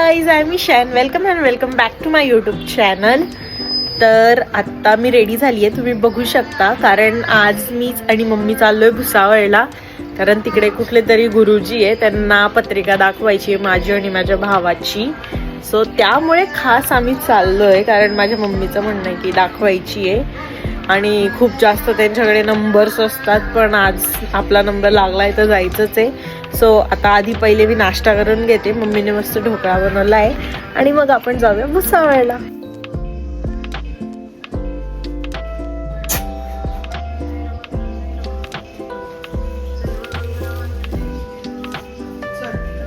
Guys, I am Ishaan. Welcome back to my YouTube channel. तर आत्ता मी ready झाली आहे, तुम्ही बघू शकता. कारण आज मीच आणि मम्मी चाललोय भुसावळला. कारण तिकडे कुठले तरी गुरुजी आहे, त्यांना पत्रिका दाखवायची आहे माझी आणि माझ्या भावाची. सो त्यामुळे खास आम्ही चाललोय, कारण माझ्या मम्मीचं म्हणणं आहे की दाखवायची आहे आणि खूप जास्त त्यांच्याकडे नंबर्स असतात. पण आज आपला नंबर लागलाय तर जायचंच आहे. सो आता आधी पहिले मी नाश्ता करून घेते. मम्मीने मस्त ढोकळा बनवला आहे आणि मग आपण जाऊया भुसावळला.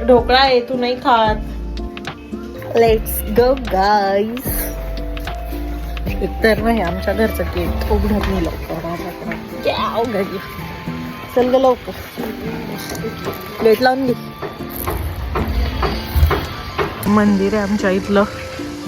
ढोकळा आहे, तू नाही खात. Let's go guys. एकतर नाही आमच्या घरचं केक उघडत नाही लवकर. घरी चल ग लवकर, प्लेट लावून घे. मंदिर आहे आमच्या इथलं,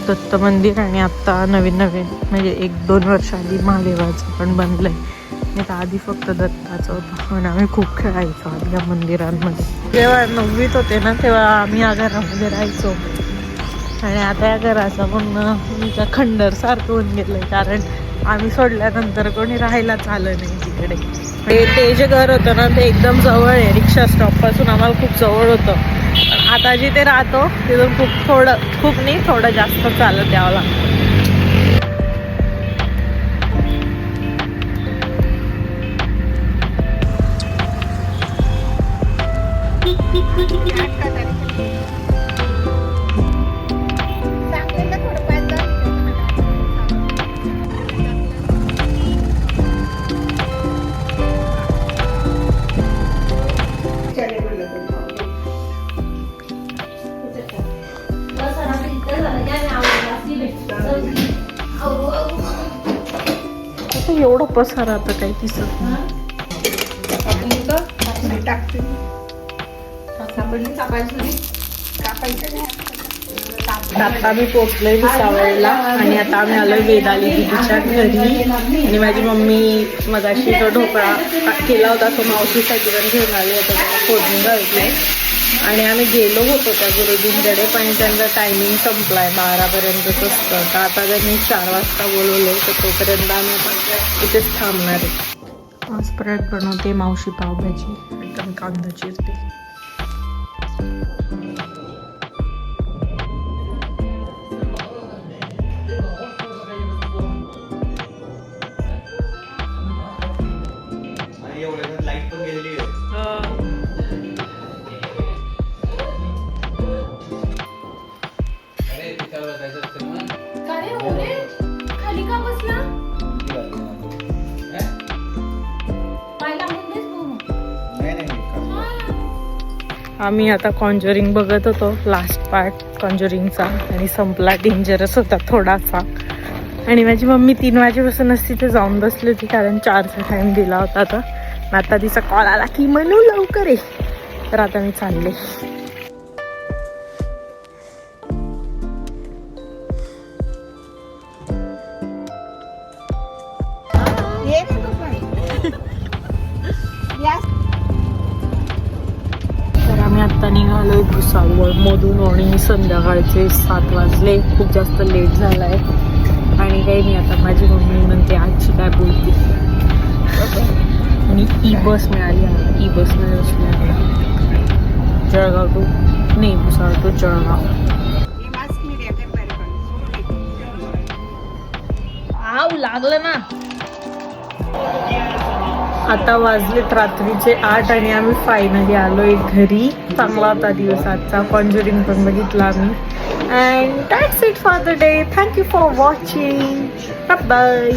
दत्त मंदिर. आणि आता नवीन म्हणजे 1-2 वर्ष आधी महादेवाचं पण बनलंय. नाही तर आधी फक्त दत्ताचं होतं. आणि आम्ही खूप खेळायचो आधी या मंदिरांमध्ये. जेव्हा 9वीत होते ना, तेव्हा आम्ही या घरामध्ये राहायचो. आणि आता या घराचं पण खंडर सारखं होऊन गेलंय, कारण आम्ही सोडल्यानंतर कोणी राहायलाच आलं नाही तिकडे. ते जे घर होतं ना, ते एकदम जवळ आहे. रिक्षा स्टॉप पासून आम्हाला खूप जवळ होतं. आता जिथे राहतो तिथून थोडं जास्त चालत यावं लागतं. एवढं पसार आता काही दिसत नाही. आता आम्ही पोहोचलोय भुसावळला आणि आता आम्ही आलोय वेदाली दीदीच्या घरी. आणि माझी मम्मी मगाशी तो ढोकळा केला होता, तो मावशीसाठी पण घेऊन आले होते, फोडणी घालते. आणि आम्ही गेलो होतो त्या गुरुजींकडे, पण त्यांचा टायमिंग संपलाय, 12पर्यंतच असतं. तर आता त्यांनी 4 वाजता बोलवले, तर तोपर्यंत आम्ही आता इथेच थांबणार आहे. आज परत बनवते मावशी पावभाजी, एकदम कांदा चिरते. आम्ही आता कॉन्जरिंग बघत होतो, लास्ट पार्ट कॉन्जरिंगचा, आणि संपला. डेंजरस होता थोडासा. आणि माझी मम्मी 3 वाजेपासूनच तिथे जाऊन बसली होती, कारण 4चा टाइम दिला होता. आता तिचा कॉल आला की म्हणू लवकर आहे. तर आता मी चालले. आम्ही आत्ता निघालोय भुसावळ मधून आणि संध्याकाळचे 7 वाजले. खूप जास्त लेट झालाय. आणि काही नाही, आता माझी मम्मी म्हणते आजची काय बोलते. आणि ई बस मिळाली. ई बसमध्ये बसली आहे. जळगाव टू नाही, भुसावळ टू जळगाव. आव लागलं ना. आता वाजलेत रात्रीचे 8 आणि आम्ही फायनली आलोय घरी. चांगला होता दिवस आजचा. कॉन्जरिंग पण बघितला आम्ही. And that's it for the day. Thank you for watching. Bye.